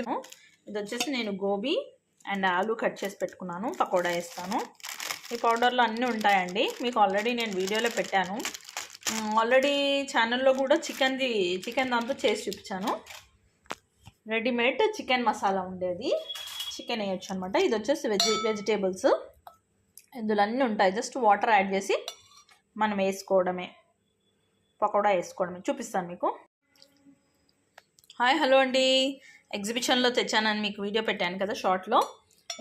ఇది వచ్చేసి నేను గోబీ అండ్ ఆలు కట్ చేసి పెట్టుకున్నాను, పకోడా వేస్తాను. ఈ పౌడర్లో అన్నీ ఉంటాయండి, మీకు ఆల్రెడీ నేను వీడియోలో పెట్టాను. ఆల్రెడీ ఛానల్లో కూడా చికెన్ దాంతో చేసి చూపించాను. రెడీమేడ్ చికెన్ మసాలా ఉండేది, చికెన్ వేయచ్చు అనమాట. ఇది వచ్చేసి వెజిటేబుల్స్, ఇందులో అన్నీ ఉంటాయి. జస్ట్ వాటర్ యాడ్ చేసి మనం వేసుకోవడమే, పకోడా వేసుకోవడమే. చూపిస్తాను మీకు. హాయ్ హలో అండి, ఎగ్జిబిషన్లో తెచ్చానని మీకు వీడియో పెట్టాను కదా షార్ట్లో.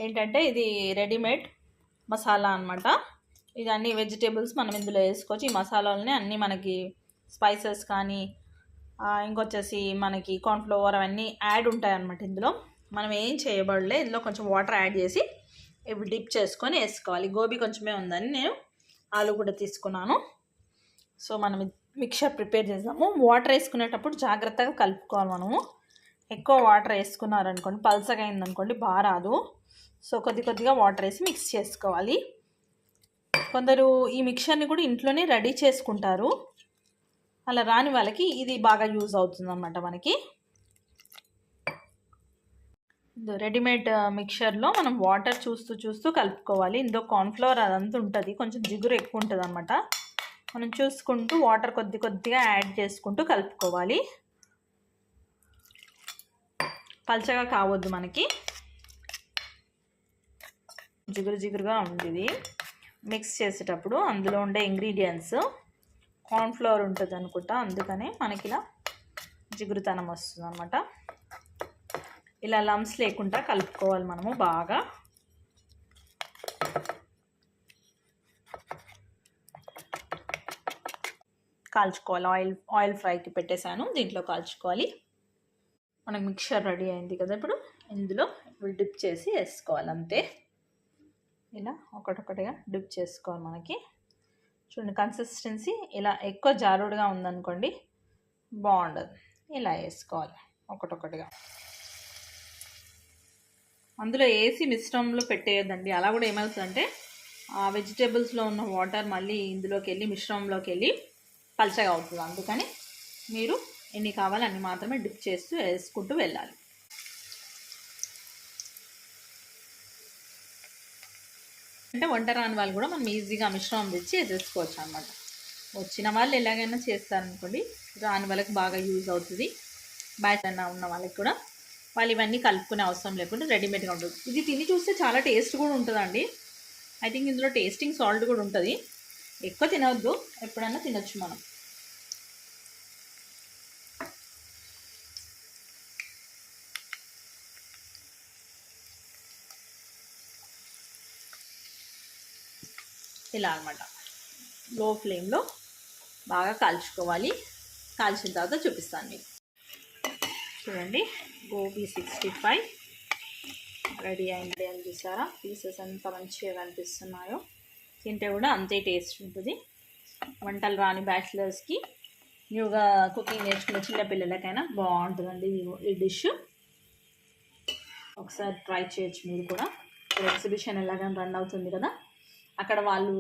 ఏంటంటే ఇది రెడీమేడ్ మసాలా అనమాట. ఇది అన్ని వెజిటేబుల్స్ మనం ఇందులో వేసుకోవచ్చు. ఈ మసాలాలని అన్నీ మనకి స్పైసెస్ కానీ ఇంకొచ్చేసి మనకి కార్న్ఫ్లవర్ అవన్నీ యాడ్ ఉంటాయి అన్నమాట. ఇందులో మనం ఏం చేయబడలే, ఇందులో కొంచెం వాటర్ యాడ్ చేసి ఇవి డిప్ చేసుకొని వేసుకోవాలి. గోబీ కొంచెమే ఉందని నేను ఆలు కూడా తీసుకున్నాను. సో మనం మిక్చర్ ప్రిపేర్ చేద్దాము. వాటర్ వేసుకునేటప్పుడు జాగ్రత్తగా కలుపుకోవాలి మనము. ఎక్కువ వాటర్ వేసుకున్నారనుకోండి, పల్చగా అయిందనుకోండి బాగా రాదు. సో కొద్దిగా వాటర్ వేసి మిక్స్ చేసుకోవాలి. కొందరు ఈ మిక్చర్ని కూడా ఇంట్లోనే రెడీ చేసుకుంటారు, అలా రాని వాళ్ళకి ఇది బాగా యూజ్ అవుతుంది అన్నమాట. మనకి రెడీమేడ్ మిక్చర్లో మనం వాటర్ చూస్తూ కలుపుకోవాలి. ఇందులో కార్న్ఫ్లవర్ అదంతా ఉంటుంది, కొంచెం జిగురు ఎక్కువ ఉంటుంది అన్నమాట. మనం చూసుకుంటూ వాటర్ కొద్దిగా యాడ్ చేసుకుంటూ కలుపుకోవాలి. పల్చగా కావద్దు, మనకి జిగురుగా ఉంది. ఇది మిక్స్ చేసేటప్పుడు అందులో ఉండే ఇంగ్రీడియంట్స్ కార్న్ఫ్లవర్ ఉంటుంది అనుకుంటా, అందుకనే మనకి ఇలా జిగురుతనం వస్తుంది అన్నమాట. ఇలా లమ్స్ లేకుండా కలుపుకోవాలి మనము బాగా. కాల్చుకోవాలి. ఆయిల్ ఫ్రైకి పెట్టేశాను, దీంట్లో కాల్చుకోవాలి. మనకు మిక్చర్ రెడీ అయింది కదా, ఇందులో డిప్ చేసి వేసుకోవాలి అంతే. ఇలా ఒకటొకటిగా డిప్ చేసుకోవాలి. మనకి చూడండి కన్సిస్టెన్సీ ఇలా ఎక్కువ జారుడుగా ఉందనుకోండి బాగుండదు. ఇలా వేసుకోవాలి ఒకటొకటిగా. అందులో వేసి మిశ్రమంలో పెట్టేయద్దండి, అలా కూడా ఏమవుతుందంటే ఆ వెజిటేబుల్స్లో ఉన్న వాటర్ మళ్ళీ ఇందులోకి వెళ్ళి మిశ్రమంలోకి వెళ్ళి పల్చగా అవుతుంది. అందుకని మీరు ఎన్ని కావాలో అన్ని మాత్రమే డిప్ చేస్తూ వేసుకుంటూ వెళ్ళాలి. అంటే వంట రాని వాళ్ళు కూడా మనం ఈజీగా మిశ్రమం తెచ్చి వేసేసుకోవచ్చు అనమాట. వచ్చిన వాళ్ళు ఎలాగైనా చేస్తారనుకోండి, రాని వాళ్ళకి బాగా యూజ్ అవుతుంది. బయట ఉన్న వాళ్ళకి కూడా వాళ్ళు ఇవన్నీ కలుపుకునే అవసరం లేకుండా రెడీమేడ్గా ఉంటుంది. ఇది తిని చూస్తే చాలా టేస్ట్ కూడా ఉంటుందండి. ఐ థింక్ ఇందులో టేస్టింగ్ సాల్ట్ కూడా ఉంటుంది. ఎక్కువ తినవద్దు, ఎప్పుడైనా తినొచ్చు మనం. ఇలా అనమాట లో ఫ్లేమ్లో బాగా కాల్చుకోవాలి. కాల్చిన తర్వాత చూపిస్తాను మీకు. చూడండి గోబీ 65 రెడీ అయింది అని చూసారా. పీసెస్ ఎంత మంచిగా కనిపిస్తున్నాయో, తింటే కూడా అంతే టేస్ట్ ఉంటుంది. వంటలు రాని బ్యాచిలర్స్కి, న్యూగా కుకింగ్ నేర్చుకునే చిన్నపిల్లలకైనా బాగుంటుందండి ఈ డిష్. ఒకసారి ట్రై చేయొచ్చు మీరు కూడా. ఎగ్జిబిషన్ ఎలాగైనా రన్ అవుతుంది కదా, అక్కడ వాళ్ళు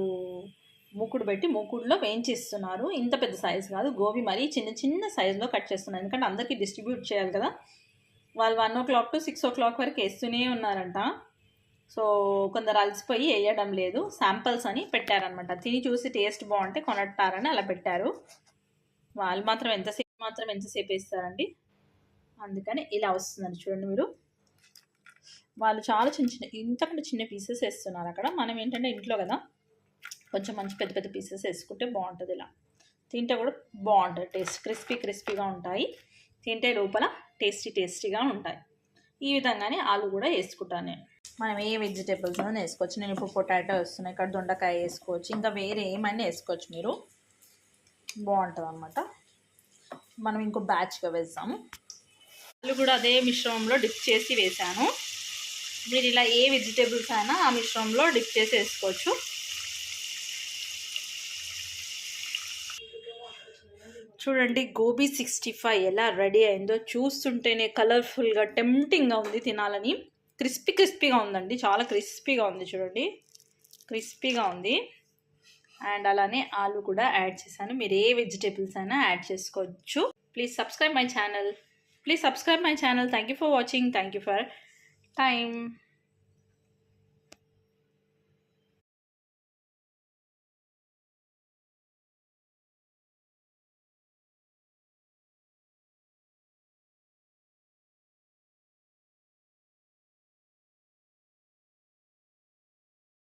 మూకుడు పెట్టి మూకుడులో వేయించిస్తున్నారు. ఇంత పెద్ద సైజు కాదు, గోబీ మరీ చిన్న సైజులో కట్ చేస్తున్నారు. ఎందుకంటే అందరికీ డిస్ట్రిబ్యూట్ చేయాలి కదా. వాళ్ళు 1 o'clock to 6 o'clock వరకు వేస్తూనే ఉన్నారంట. సో కొందరు అలసిపోయి వేయడం లేదు, శాంపిల్స్ అని పెట్టారనమాట. తిని చూసి టేస్ట్ బాగుంటే కొనట్టారని అలా పెట్టారు. వాళ్ళు మాత్రం ఎంతసేపు వేస్తారండి, అందుకని ఇలా వస్తుందండి. చూడండి మీరు, వాళ్ళు చాలా ఇంతకంటే చిన్న పీసెస్ వేస్తున్నారు అక్కడ. మనం ఏంటంటే ఇంట్లో కదా కొంచెం మంచి పెద్ద పీసెస్ వేసుకుంటే బాగుంటుంది. ఇలా తింటే కూడా బాగుంటుంది, టేస్ట్ క్రిస్పీగా ఉంటాయి. తింటే లోపల టేస్టీగా ఉంటాయి. ఈ విధంగానే ఆలు కూడా వేసుకుంటాను నేను. మనం ఏ వెజిటేబుల్స్ అయినా వేసుకోవచ్చు. నేను ఇప్పుడు పొటాటో వేస్తున్నాను, ఇక్కడ దొండకాయ వేసుకోవచ్చు, ఇంకా వేరే ఏమైనా వేసుకోవచ్చు మీరు. బాగుంటుంది అన్నమాట. మనం ఇంకో బ్యాచ్గా వేస్తాము. ఆలు కూడా అదే మిశ్రమంలో డిప్ చేసి వేసాను. మీరు ఇలా ఏ వెజిటేబుల్స్ అయినా ఆ మిశ్రమంలో డిప్ చేసి వేసుకోవచ్చు. చూడండి గోబీ 65 ఎలా రెడీ అయిందో చూస్తుంటేనే కలర్ఫుల్గా టెంప్టింగ్గా ఉంది తినాలని. క్రిస్పీగా ఉందండి, చాలా క్రిస్పీగా ఉంది. చూడండి క్రిస్పీగా ఉంది. అండ్ అలానే ఆలు కూడా యాడ్ చేశాను. మీరు ఏ వెజిటేబుల్స్ అయినా యాడ్ చేసుకోవచ్చు. Please subscribe my channel. Please subscribe my channel. Thank you for watching. Thank you for time.